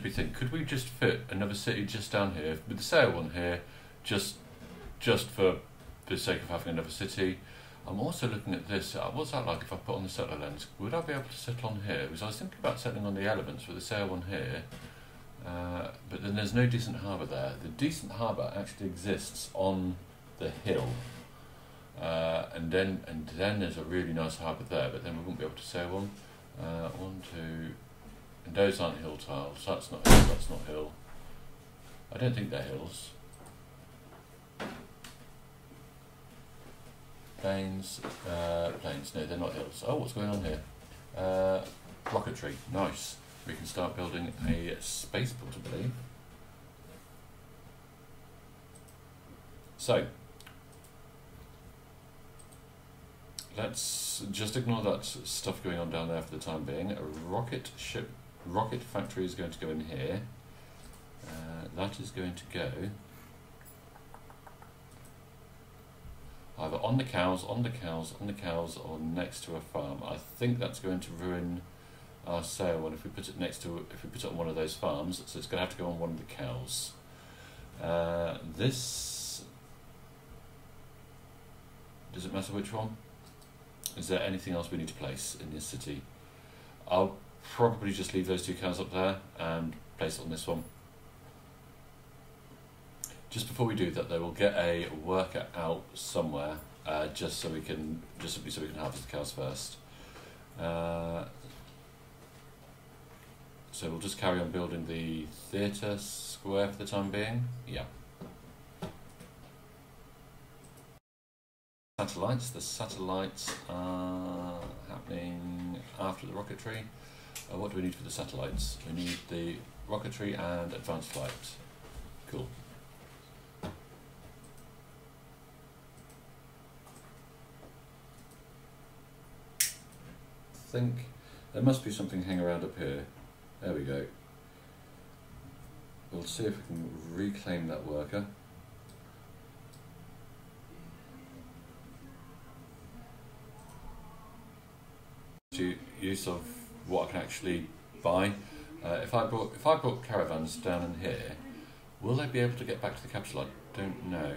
We think, could we just fit another city just down here with the sail one here, just for the sake of having another city? I'm also looking at this. What's that like if I put on the settler lens? Would I be able to settle on here? Because I was thinking about settling on the elements with the sail one here, but then there's no decent harbour there. The decent harbour actually exists on the hill, and then there's a really nice harbour there, but then we wouldn't be able to sail on. 1, 2. And those aren't hill tiles. That's not hill. That's not hill. I don't think they're hills. Plains. Plains. No, they're not hills. Oh, what's going on here? Rocketry. Nice. We can start building a spaceport, I believe. So, let's just ignore that stuff going on down there for the time being. A rocket factory is going to go in here. That is going to go either on the cows, or next to a farm. I think that's going to ruin our sail one if we put it on one of those farms. So it's going to have to go on one of the cows. This, does it matter which one? Is there anything else we need to place in this city? I'll probably just leave those 2 cows up there and place it on this one. Just before we do that, though, we'll get a worker out somewhere, just so we can harvest the cows first. So we'll just carry on building the theatre square for the time being. Yeah. Satellites. The satellites are happening after the rocketry. What do we need for the satellites? We need the rocketry and advanced flight. Cool. I think there must be something hanging around up here. There we go. We'll see if we can reclaim that worker. Use of what I can actually buy. If I brought caravans down in here, will they be able to get back to the capital? I don't know.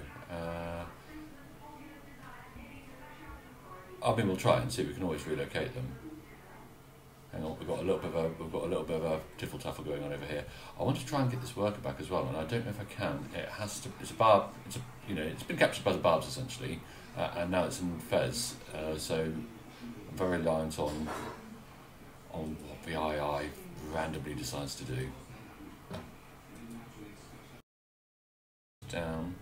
I mean, we'll try and see. We can always relocate them. Hang on, we've got a little bit of a tiffle taffle going on over here. I want to try and get this worker back as well, and I don't know if I can. It has to. It's a barb. It's been captured by the barbs essentially, and now it's in Fez. So I'm very reliant on what the II randomly decides to do. Down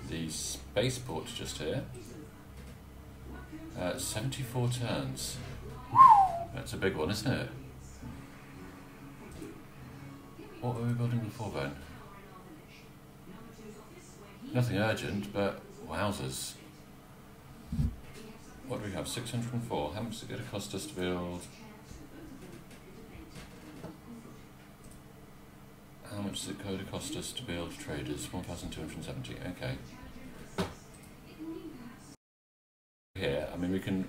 the spaceport just here. 74 turns. That's a big one, isn't it? What were we building before then? Nothing urgent, but wowzers. What do we have? 604. How much is it going to cost us to build? How much is it going to cost us to build traders? 1,270. Okay. Here, I mean, we can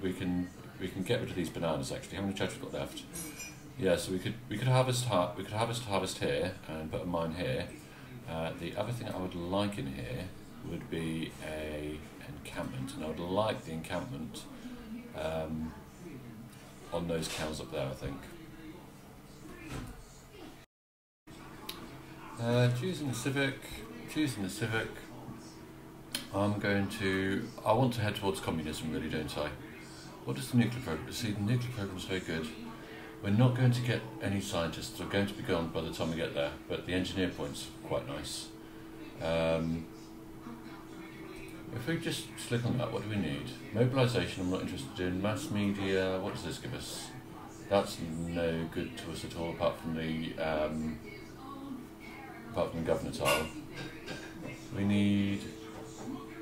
get rid of these bananas actually. How many trades we've got left? Yeah, so we could harvest here and put a mine here. The other thing I would like in here would be a encampment, and I would like the encampment on those cows up there, I think. Choosing the Civic. I want to head towards communism, really, don't I? What does the nuclear program? See, the nuclear program is very good. We're not going to get any scientists. They're going to be gone by the time we get there, but the engineer point's quite nice. If we just click on that, what do we need? Mobilisation, I'm not interested in. Mass media, what does this give us? That's no good to us at all, apart from the governor tile. We need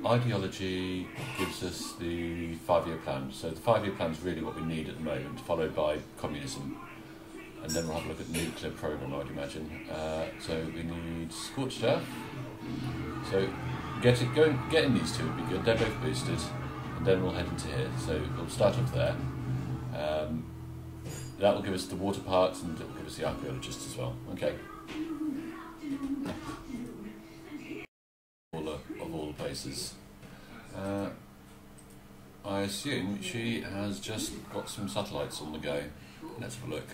ideology, gives us the 5-year plan. So the 5-year plan is really what we need at the moment, followed by communism. And then we'll have a look at the nuclear program, I would imagine. So we need scorched earth. So getting these two would be good. They're both boosted. And then we'll head into here. So we'll start off there. That will give us the water parks, and it will give us the archaeologists as well. Okay. places. I assume she has just got some satellites on the go. Let's have a look.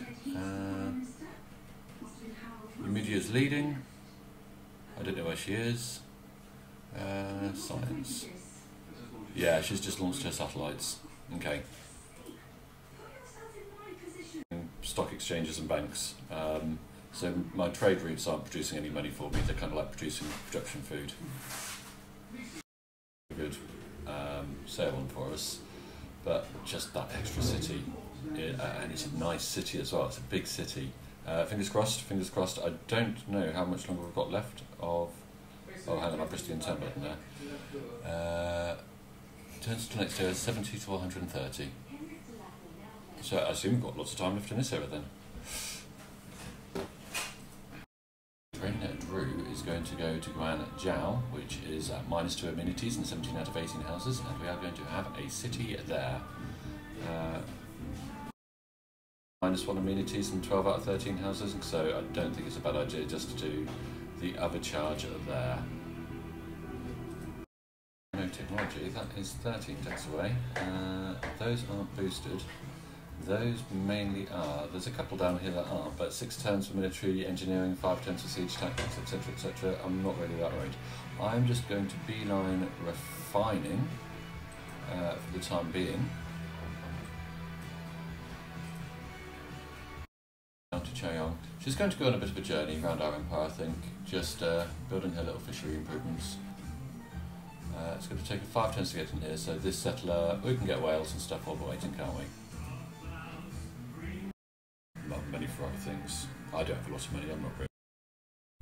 Numidia's leading. I don't know where she is. Science. Yeah, she's just launched her satellites. Okay. Stock exchanges and banks. So my trade routes aren't producing any money for me. They're kind of like producing production food. Good sale one for us, but just that extra city, and it's a nice city as well. It's a big city. Fingers crossed. Fingers crossed. I don't know how much longer we've got left of. Oh, hang on, I pressed the intent button there. Turns to next year 70 to 130. So I assume we've got lots of time left in this area then. Drew is going to go to Guangzhou, which is at -2 amenities and 17 out of 18 houses, and we are going to have a city there. -1 amenities and 12 out of 13 houses, so I don't think it's a bad idea just to do the other charge there. No technology, that is 13 decks away. Those aren't boosted. Those mainly are. There's a couple down here that aren't, but 6 turns for military engineering, 5 turns for siege tactics, etc., etc. I'm not really that worried. I'm just going to beeline refining for the time being. Down to Chaoyang. She's going to go on a bit of a journey around our empire, I think, just building her little fishery improvements. It's going to take 5 turns to get in here, so this settler, we can get whales and stuff while we're waiting, can't we? Money for other things. I don't have a lot of money, I'm not really.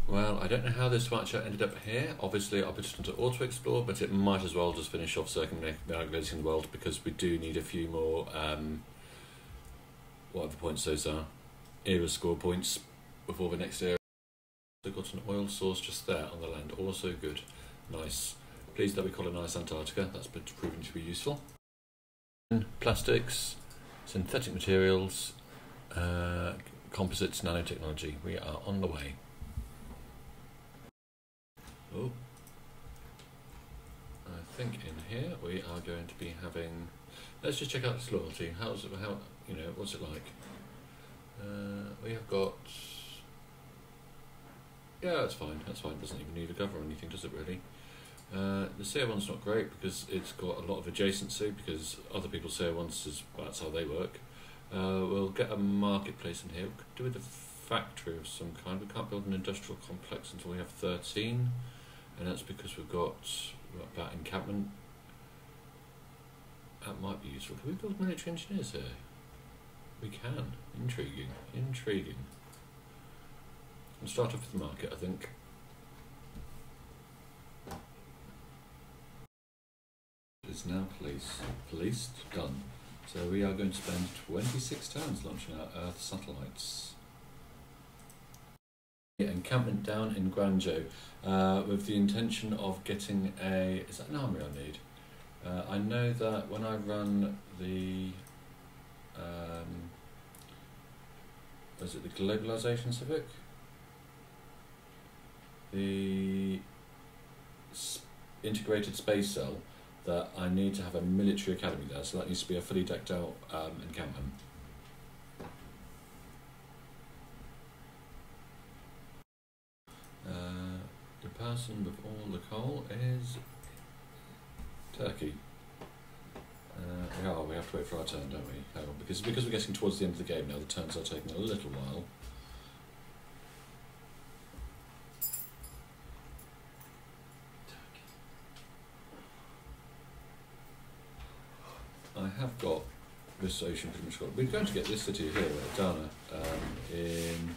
Well, I don't know how this matchup ended up here. Obviously, I put it into auto explore, but it might as well just finish off circumnavigating the world because we do need a few more, whatever points those are, era score points before the next era. I've got an oil source just there on the land, also good. Nice. Pleased that we colonise Antarctica, that's been proven to be useful. Plastics, synthetic materials, composites, nanotechnology. We are on the way. Oh, I think in here we are going to be having. Let's just check out this loyalty. How's it? How what's it like? We have got. Yeah, that's fine. That's fine. Doesn't even need a cover or anything, does it really? The SEER one's not great because it's got a lot of adjacency because other people's SEER ones that's how they work. We'll get a marketplace in here. We could do with a factory of some kind. We can't build an industrial complex until we have 13, and that's because we've got that encampment. That might be useful. Can we build military engineers here? We can. Intriguing. Intriguing. We'll start off with the market, I think. It's now policed, done. So we are going to spend 26 turns launching our Earth satellites. Encampment down in Guangzhou with the intention of getting a. Is that an army I need? I know that when I run the. Was it the Globalization Civic? The integrated space cell. That I need to have a military academy there, so that needs to be a fully decked out encampment. The person with all the coal is Turkey. We have to wait for our turn, don't we? Because we're getting towards the end of the game now, the turns are taking a little while. I have got this ocean pretty much got. We're going to get this city here, Dana, in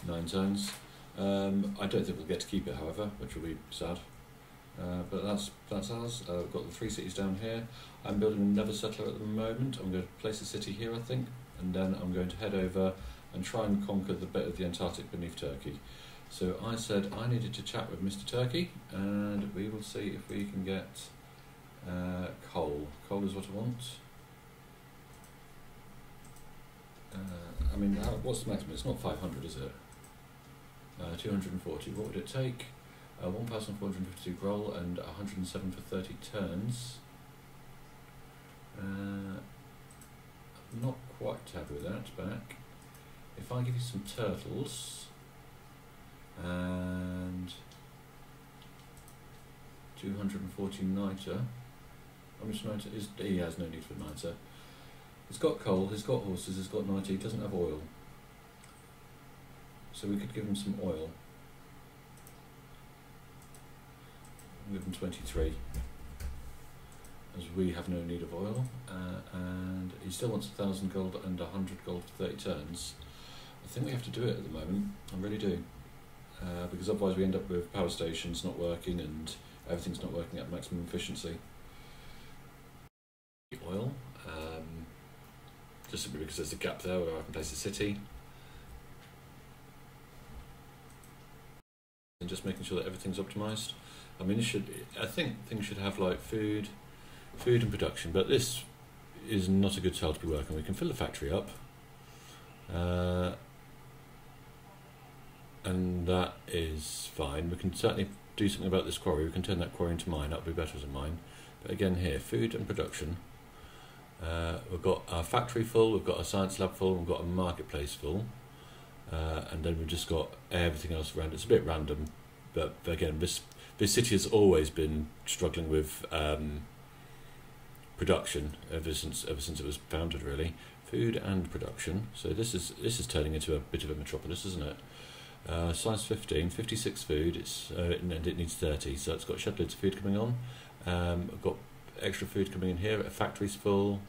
9 turns. I don't think we'll get to keep it, however, which will be sad. But that's ours. We've got the 3 cities down here. I'm building another settler at the moment. I'm going to place a city here, I think, and then I'm going to head over and try and conquer the bit of the Antarctic beneath Turkey. So I said I needed to chat with Mr. Turkey, and we will see if we can get. Coal. Coal is what I want. I mean, what's the maximum? It's not 500, is it? 240. What would it take? 1,452 groll and 107 for 30 turns. I'm not quite happy with that back. If I give you some turtles and 240 niter, how much niter is he? Has no need for niter. He's got coal, he's got horses, he's got niter, he doesn't have oil. So we could give him some oil. Give him 23, as we have no need of oil, and he still wants 1,000 gold and 100 gold for 30 turns. I think we have to do it at the moment, I really do, because otherwise we end up with power stations not working and everything's not working at maximum efficiency. Oil, just simply because there's a gap there where I can place a city. And just making sure that everything's optimised. I mean, I think things should have like food and production, but this is not a good tile to be working. We can fill the factory up, and that is fine. We can certainly do something about this quarry. We can turn that quarry into mine. That would be better as a mine. But again, here, food and production. We've got our factory full. We've got our science lab full. We've got a marketplace full, and then we've just got everything else around. It's a bit random, but again, this city has always been struggling with production ever since it was founded, really. Food and production. So this is turning into a bit of a metropolis, isn't it? Size 15, 56 food. And it needs 30, so it's got shed loads of food coming on. I've got extra food coming in here. A factory's full.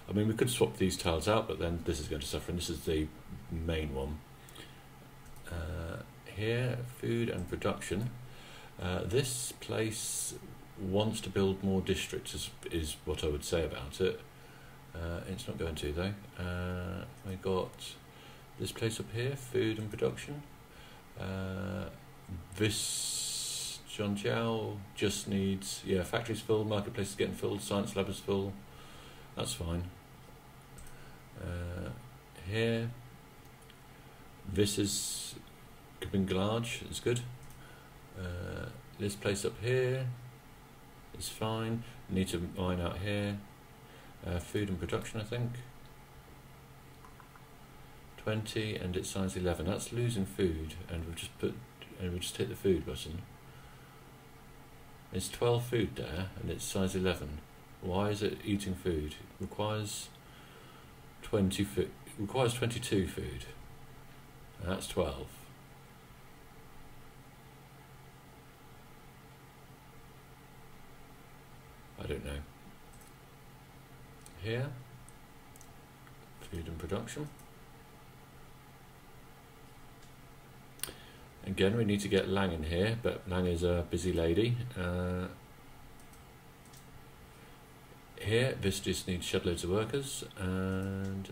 I mean, we could swap these tiles out, but then this is going to suffer, and this is the main one. Here, food and production. This place wants to build more districts, is what I would say about it. It's not going to, though. We got this place up here, food and production. This Zhangjiao just needs, factory's full, marketplace is getting full, science lab is full. That's fine. Here, this is Kabingalaj, it's good. This place up here is fine. Need to mine out here. Food and production, I think. 20, and it's size 11. That's losing food, and we'll just hit the food button. There's 12 food there, and it's size 11. Why is it eating food? It requires 22 food. And that's 12. I don't know. Here, food and production. Again, we need to get Lang in here, but Lang is a busy lady. Here, this just needs shed loads of workers, and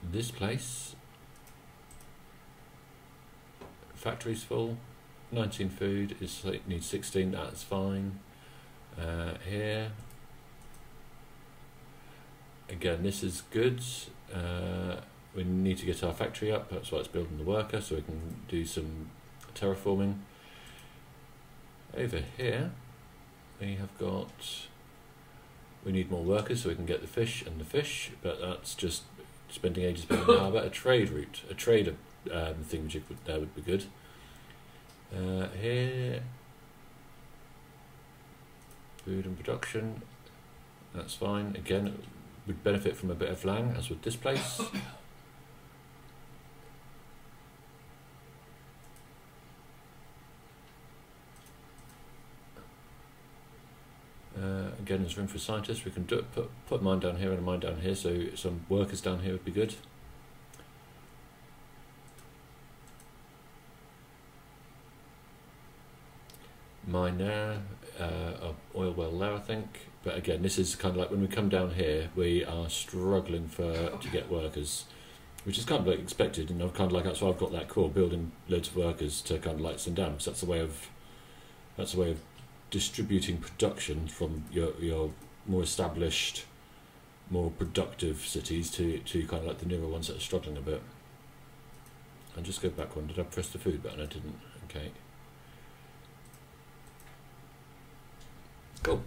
this place, factory's full, 19 food, it needs 16, that's fine. Here, again, this is goods. We need to get our factory up, that's why it's building the worker, so we can do some terraforming. Over here, we need more workers so we can get the fish, but that's just spending ages building the harbour. A trade route, a trader thing there would be good. Here, food and production, that's fine. Again, would benefit from a bit of Lang, as with this place. Again, there's room for scientists. We can put a mine down here and a mine down here, so some workers down here would be good. Mine there, oil well there, I think. But again, this is kind of like when we come down here, we are struggling to get workers, which is kind of like expected, and I've kind of like, that's why I've got that core, building loads of workers to kind of like send down, because that's the way of distributing production from your more established, more productive cities to kind of like the newer ones that are struggling a bit. And just go back one. Did I press the food button? I didn't. Okay. Cool.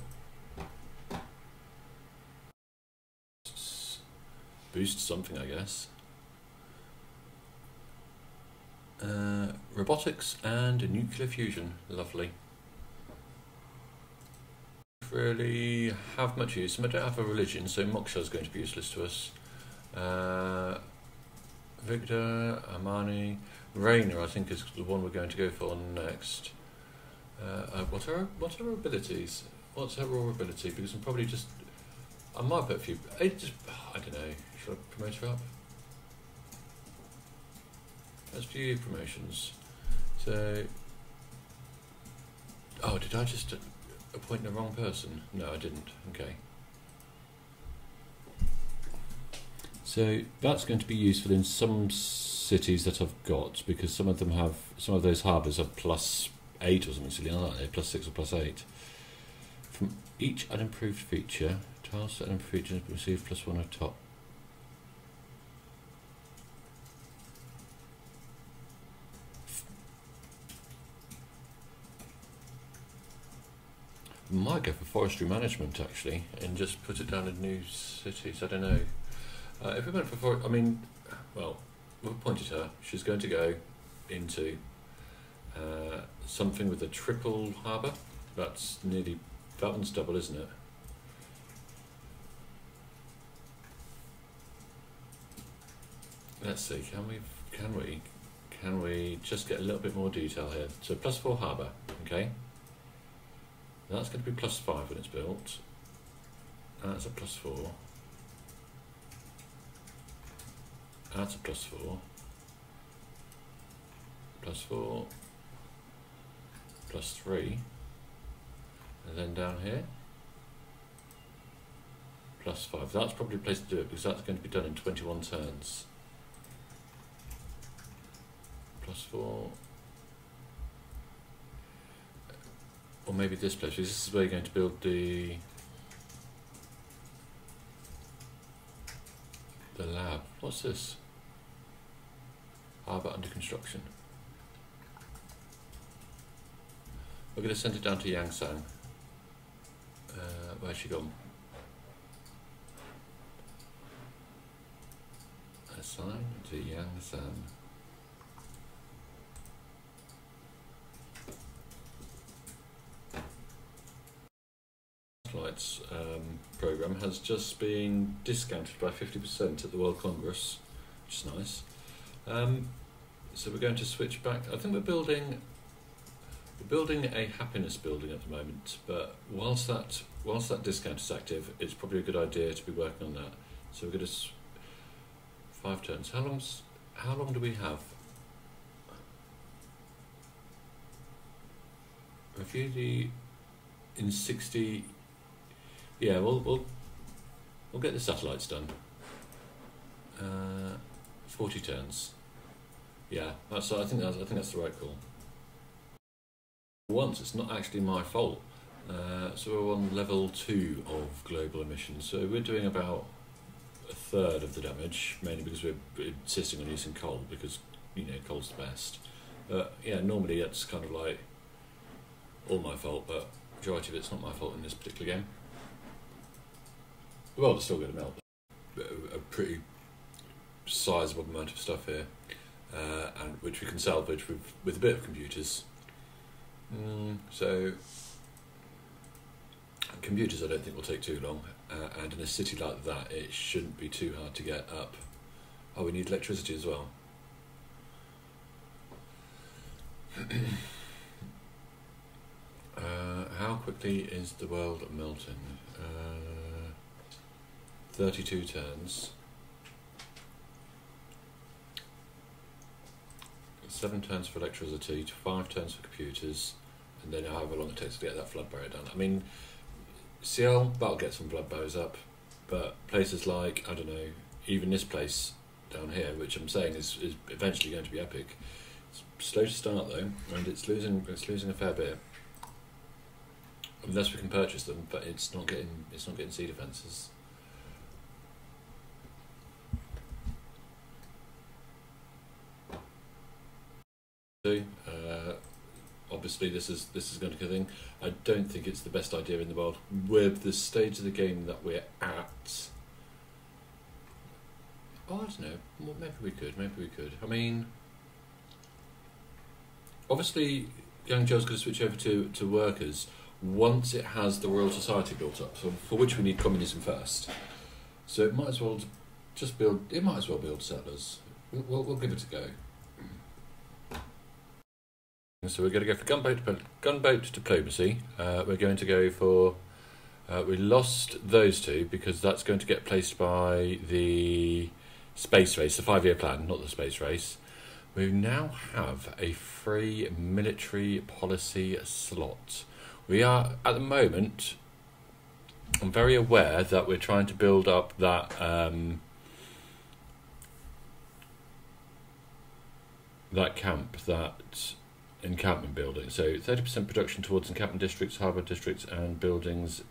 Boost something, I guess. Robotics and nuclear fusion. Lovely. Really have much use. I don't have a religion, so Moksha is going to be useless to us. Victor, Amani, Rainer, I think is the one we're going to go for next. What are her abilities? What's her raw ability? Because I might put a few. I don't know. Should I promote her up? Let's view promotions. So, did I just appoint the wrong person? No, I didn't. Okay. So that's going to be useful in some cities that I've got, because some of those harbours are +8 or something silly like that, +6 or +8. From each unimproved feature, tiles that unimproved features receive +1 at top. Might go for forestry management actually, and just put it down in new cities. I don't know. If we went for we've appointed her. She's going to go into something with a triple harbour. That one's double, isn't it? Let's see. Can we just get a little bit more detail here? So +4 harbour. Okay. That's going to be +5 when it's built. That's a +4. That's a +4. +4. +3. And then down here, +5. That's probably the place to do it, because that's going to be done in 21 turns. +4. Or maybe this place, because this is where you're going to build the lab. What's this? Harbour under construction. We're going to send it down to Yangsang. Where's she gone? Assign to Yangsang. Lights program has just been discounted by 50% at the World Congress, which is nice. So we're going to switch back. I think we're building a happiness building at the moment, but whilst that discount is active, it's probably a good idea to be working on that. So we're going to 5 turns. How long do we have? Review in 60. Yeah, we'll get the satellites done. 40 turns. Yeah, I think that's the right call. Once it's not actually my fault. So we're on level 2 of global emissions. So we're doing about a third of the damage, mainly because we're insisting on using coal, because coal's the best. But yeah, normally it's kind of like all my fault, but majority of it's not my fault in this particular game. Well, they're still going to melt a pretty sizable amount of stuff here, and which we can salvage with a bit of computers. So computers I don't think will take too long, and in a city like that it shouldn't be too hard to get up. Oh, we need electricity as well. How quickly is the world melting? 32 turns. 7 turns for electricity, 5 turns for computers, and then however long it takes to get that flood barrier done. I mean, CL, that'll get some flood barriers up, but places like, I don't know, even this place down here, which I'm saying is eventually going to be epic. It's slow to start though, and it's losing a fair bit. Unless we can purchase them, but it's not getting sea defences. obviously this is going to be a thing. I don't think it's the best idea in the world with the stage of the game that we're at. Oh, I don't know. Well, maybe we could. I mean, obviously, Young Joe's going to switch over to workers once it has the Royal Society built up, so for which we need communism first. So it might as well just build. It might as well build settlers. We'll give it a go. So we're going to go for gunboat diplomacy. We're going to go for. We lost those two because that's going to get placed by the space race, the 5-year plan, not the space race. We now have a free military policy slot. We are, at the moment, I'm very aware that we're trying to build up that that encampment building. So 30% production towards encampment districts, harbour districts, and buildings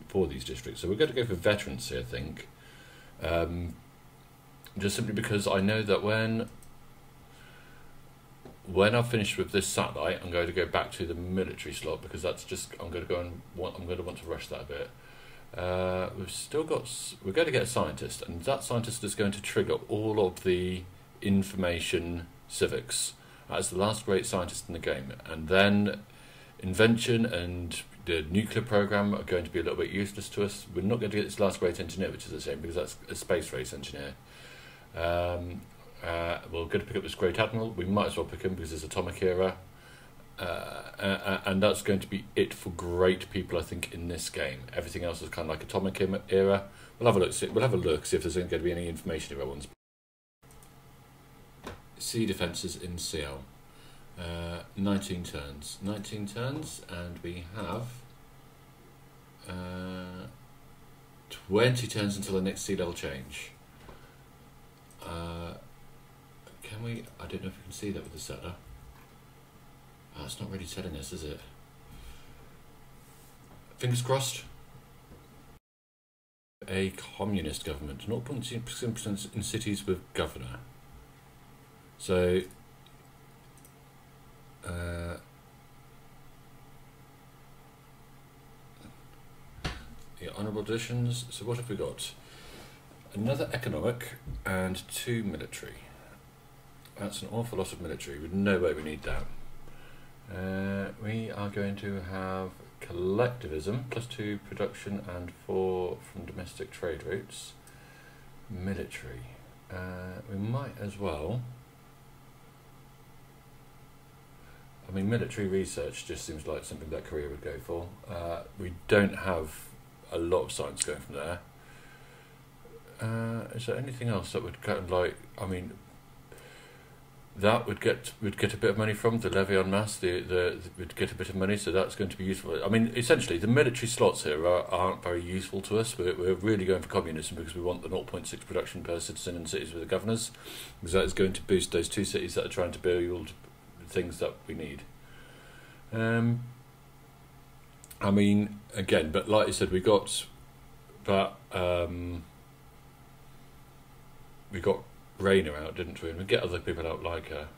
for these districts. So we're going to go for veterancy, I think. Just simply because I know that when I've finished with this satellite, I'm going to go back to the military slot because that's just I'm going to want to rush that a bit. We're going to get a scientist, and that scientist is going to trigger all of the information civics as the last great scientist in the game, and then invention and the nuclear program are going to be a little bit useless to us. We're not going to get this last great engineer, which is the same because that's a space race engineer. We're going to pick up this Great Admiral. We might as well pick him because it's Atomic Era. And that's going to be it for great people, I think, in this game. Everything else is kind of like Atomic Era. We'll have a look. See if there's going to be any information about ones. Sea defences in CL. 19 turns. 19 turns, and we have 20 turns until the next sea level change. Can we? I don't know if we can see that with the settler. Oh, it's not really telling us, is it? Fingers crossed. A communist government, 0.6% in cities with governor. So, the honourable additions. So what have we got? Another economic and 2 military. That's an awful lot of military. With no way we need that. We are going to have collectivism, +2 production and 4 from domestic trade routes. Military. We might as well. I mean, military research just seems like something that Korea would go for. We don't have a lot of science going from there. Is there anything else that would kind of like? I mean, that would get a bit of money from the levy en masse. Would get a bit of money, so that's going to be useful. I mean, essentially, the military slots here aren't very useful to us. We're really going for communism because we want the 0.6 production per citizen in cities with the governors, because that is going to boost those 2 cities that are trying to build things that we need. I mean, again, but like I said, we got that. We got Rainer out, didn't we? And we get other people out like her.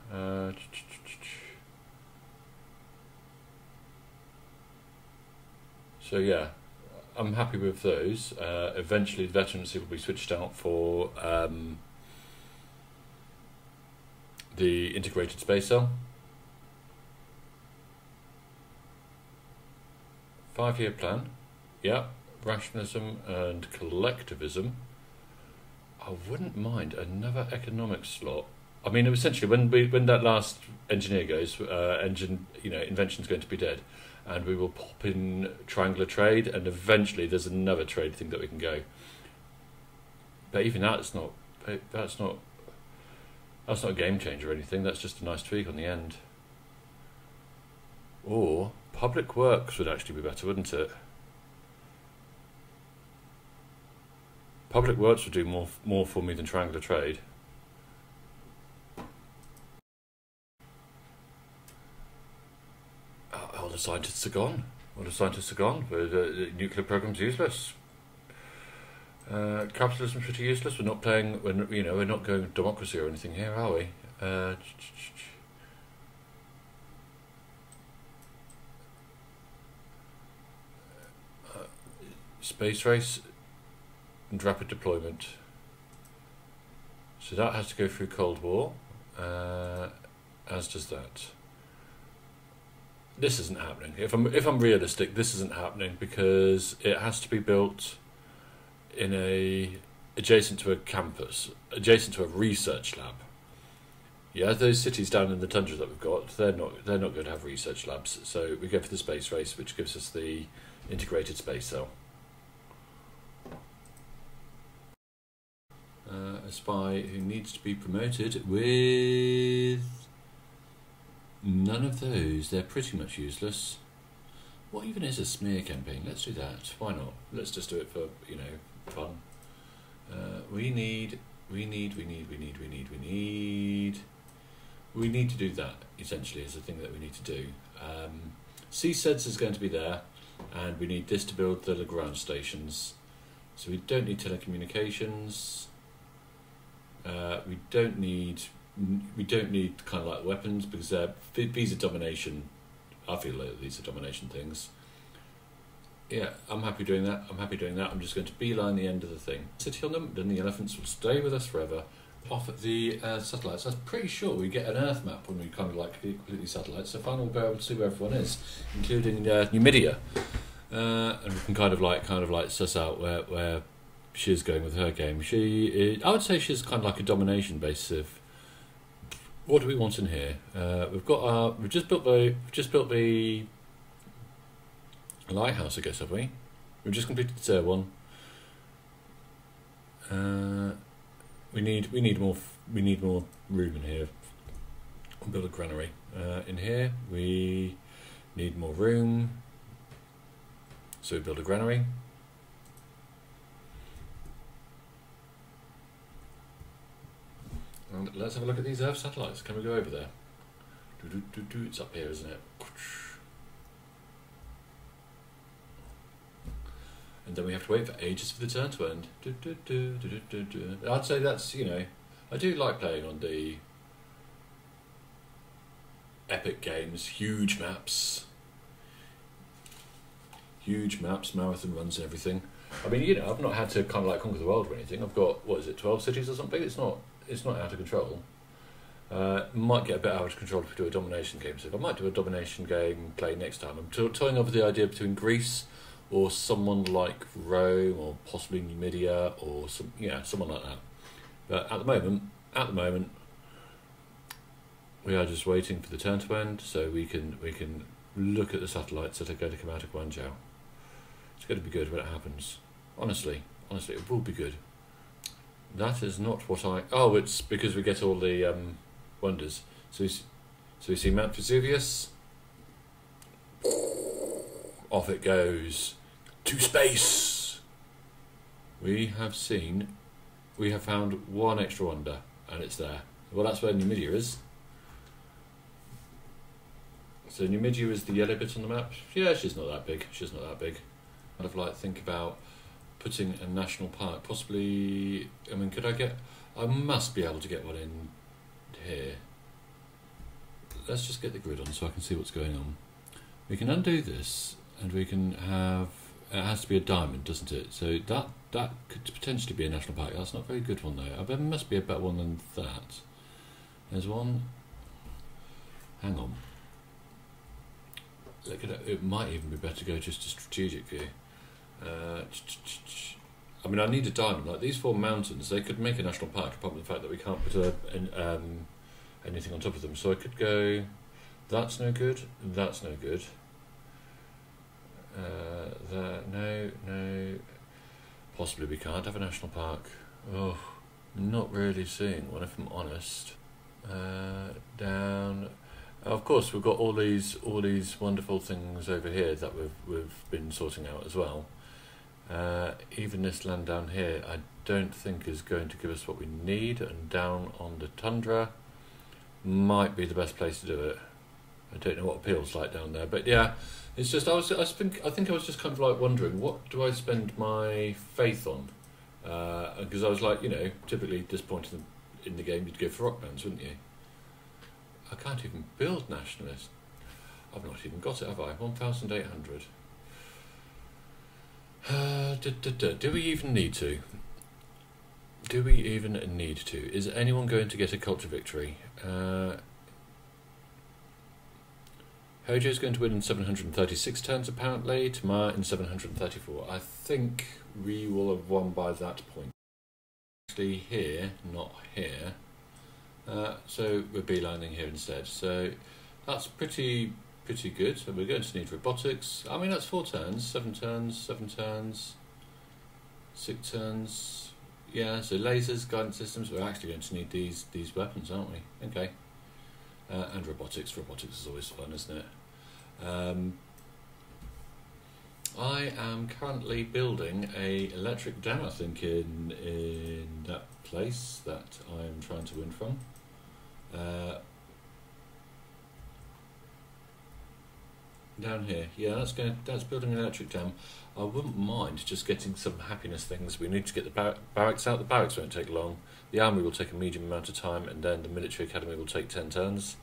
So yeah, I'm happy with those. Eventually, the veterancy will be switched out for the integrated space cell. 5-year plan, yeah. Rationalism and collectivism. I wouldn't mind another economic slot. I mean, essentially, when that last engineer goes, invention's going to be dead, and we will pop in triangular trade, and eventually there's another trade thing that we can go. But even that's not a game changer or anything. That's just a nice tweak on the end. Or public works would actually be better, wouldn't it? Public works would do more for me than triangular trade. All the scientists are gone. The nuclear program's useless. Capitalism's pretty useless. We're not playing. We're not going democracy or anything here, are we? Space race and rapid deployment. So that has to go through Cold War, as does that. This isn't happening. If I'm realistic, this isn't happening because it has to be built in adjacent to a campus, adjacent to a research lab. Yeah, those cities down in the tundra that we've got, they're not going to have research labs. So we go for the space race, which gives us the integrated space cell. A spy who needs to be promoted with none of those. They're pretty much useless. What even is a smear campaign? Let's do that. Why not? Let's just do it for, fun. We need to do that, essentially, is the thing that we need to do. CSEDS is going to be there, and we need this to build the Lagrange stations. So we don't need telecommunications. We don't need kind of like weapons, because these are domination. I feel like these are domination things. Yeah, I'm happy doing that. I'm just going to beeline the end of the thing. City on them, then the elephants will stay with us forever. Off at the satellites. I'm pretty sure we get an Earth map when we kind of like completely satellites. So finally we'll be able to see where everyone is, including Numidia, and we can kind of like suss out where she's going with her game. I would say she's kind of like a domination base of. What do we want in here? We've just built the lighthouse, I guess, have we? We've just completed the third one. We need more room in here. We'll build a granary in here. We need more room, so we build a granary. And let's have a look at these Earth satellites. Can we go over there? It's up here, isn't it? And then we have to wait for ages for the turn to end. I'd say that's, I do like playing on the epic games, huge maps, marathon runs and everything. I mean, I've not had to kind of like conquer the world or anything. I've got, 12 cities or something? It's not out of control. Might get a bit out of control if we do a domination game. So if I might do a domination game play next time. I'm toying over the idea between Greece or someone like Rome, or possibly Numidia, or someone like that. But at the moment, we are just waiting for the turn to end, so we can look at the satellites that are going to come out of Guangzhou. It's going to be good when it happens. Honestly, it will be good. That is not what I. Oh, it's because we get all the wonders. So we see Mount Vesuvius. Off it goes to space. We have found one extra wonder, and it's there. Well, that's where Numidia is. So Numidia is the yellow bit on the map. Yeah, she's not that big. Kind of like think about putting a national park, possibly. I mean, I must be able to get one in here. Let's just get the grid on so I can see what's going on. We can undo this. And we can have. It has to be a diamond, doesn't it? So that could potentially be a national park. That's not a very good one though. There must be a better one than that. There's one. Hang on. Look at it. It might even be better to go just a strategic view. I mean, I need a diamond. Like these 4 mountains, they could make a national park, apart from the fact that we can't put anything on top of them. So I could go. That's no good. That's no good. No. Possibly we can't have a national park. Oh, not really seeing one, if I'm honest. Down. Of course, we've got all these wonderful things over here that we've been sorting out as well. Even this land down here, I don't think is going to give us what we need. And down on the tundra might be the best place to do it. I don't know what appeal's like down there, but yeah. It's just I think I was just kind of like wondering, what do I spend my faith on? Because I was like, typically at this point in the game you'd go for rock bands, wouldn't you? I can't even build nationalist. I've not even got it, have I? 1,800. Do we even need to? Do we even need to? Is anyone going to get a culture victory? Hojo's going to win in 736 turns apparently, Tamar in 734. I think we will have won by that point. Actually here, not here. So we're beelining here instead. So that's pretty good. So we're going to need robotics. I mean, that's 4 turns, 7 turns, 7 turns, 6 turns. Yeah, so lasers, guidance systems. We're actually going to need these weapons, aren't we? Okay. And robotics. Robotics is always fun, isn't it? I am currently building a electric dam, I think, in that place that I'm trying to win from. Down here, yeah, that's building an electric dam. I wouldn't mind just getting some happiness things. We need to get the barracks out. The barracks won't take long. The army will take a medium amount of time, and then the military academy will take 10 turns.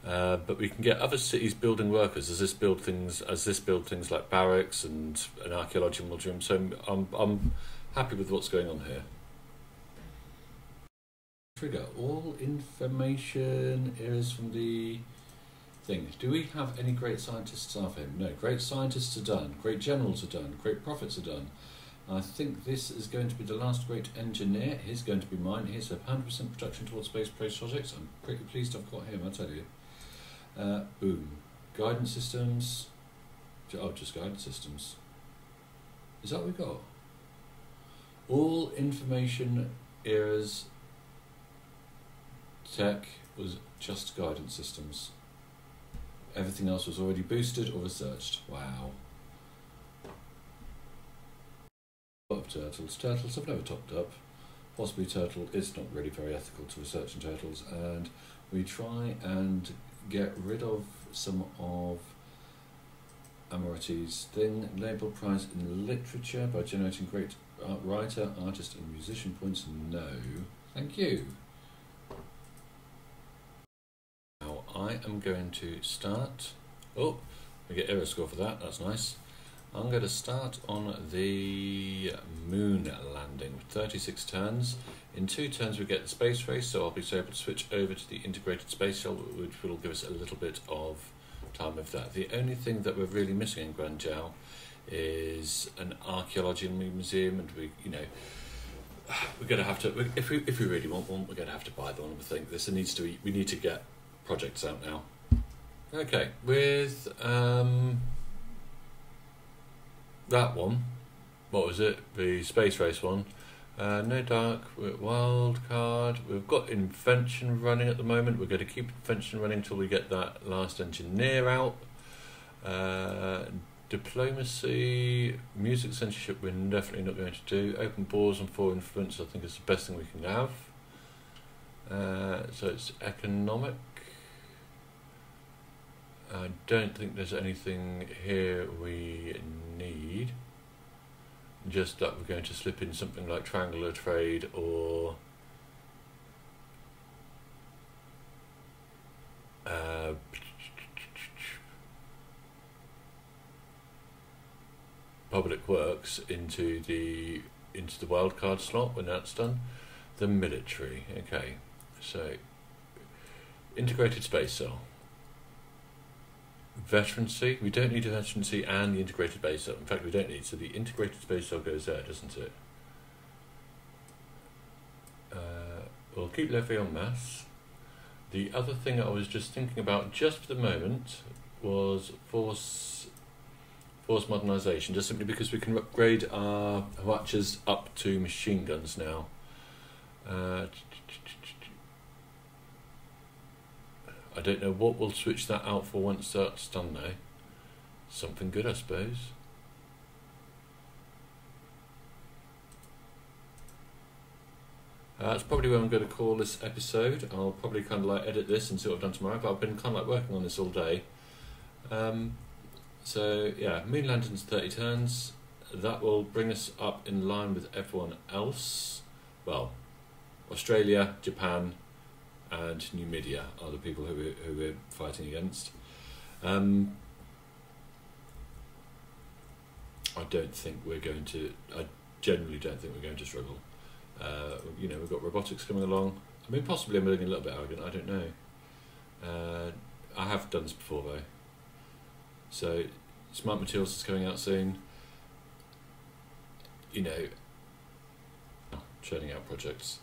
But we can get other cities building workers as this build things like barracks and an archaeology museum. So I'm happy with what's going on here. Trigger all information is from the thing. Do we have any great scientists after him? No. Great scientists are done. Great generals are done. Great prophets are done. I think this is going to be the last great engineer. He's going to be mine. Here's a 100% production towards space-based projects. I'm pretty pleased I've got him, I tell you. Boom. Guidance systems. Oh, just guidance systems. Is that what we got? All information eras tech was just guidance systems. Everything else was already boosted or researched. Wow. A lot of turtles. Turtles I've never topped up. Possibly turtle is not really very ethical to research in turtles, and we try and get rid of some of Amorti's thing. Nobel Prize in Literature by generating great writer, artist and musician points. No. Thank you. Now I am going to start. Oh, we get error score for that. That's nice. I'm going to start on the moon landing with 36 turns. In 2 turns we get the space race, so I'll be able to switch over to the integrated space shuttle, which will give us a little bit of time of that. The only thing that we're really missing in Guangzhou is an archaeology museum, and we're going to have to, if we really want one, we're going to have to buy the one. I think we need to get projects out now. Okay, with that one, what was it? The space race one. No dark, we're at wild card. We've got invention running at the moment. We're going to keep invention running until we get that last engineer out. Diplomacy, music censorship, we're definitely not going to do. Open borders and foreign influence, I think is the best thing we can have. So it's economic. I don't think there's anything here we need. Just that we're going to slip in something like triangular trade or public works into the wildcard slot when that's done. The military, okay. So integrated space cell. Veterancy, we don't need a veterancy and the integrated base cell. In fact, we don't need, so the integrated space cell goes there, doesn't it? We'll keep levy on mass. The other thing I was just thinking about just for the moment was force modernisation, just simply because we can upgrade our Hwachas up to machine guns now. I don't know what we'll switch that out for once that's done though. Something good, I suppose. That's probably where I'm going to call this episode. I'll probably kind of like edit this and see what I've done tomorrow, but I've been kind of like working on this all day. So yeah, moon landing's 30 turns. That will bring us up in line with everyone else. Well, Australia, Japan, and Numidia are the people who we're fighting against. I don't think we're going to. I generally don't think we're going to struggle. We've got robotics coming along. I mean, possibly I'm being a little bit arrogant. I don't know. I have done this before though. So, Smart Materials is coming out soon. Churning out projects.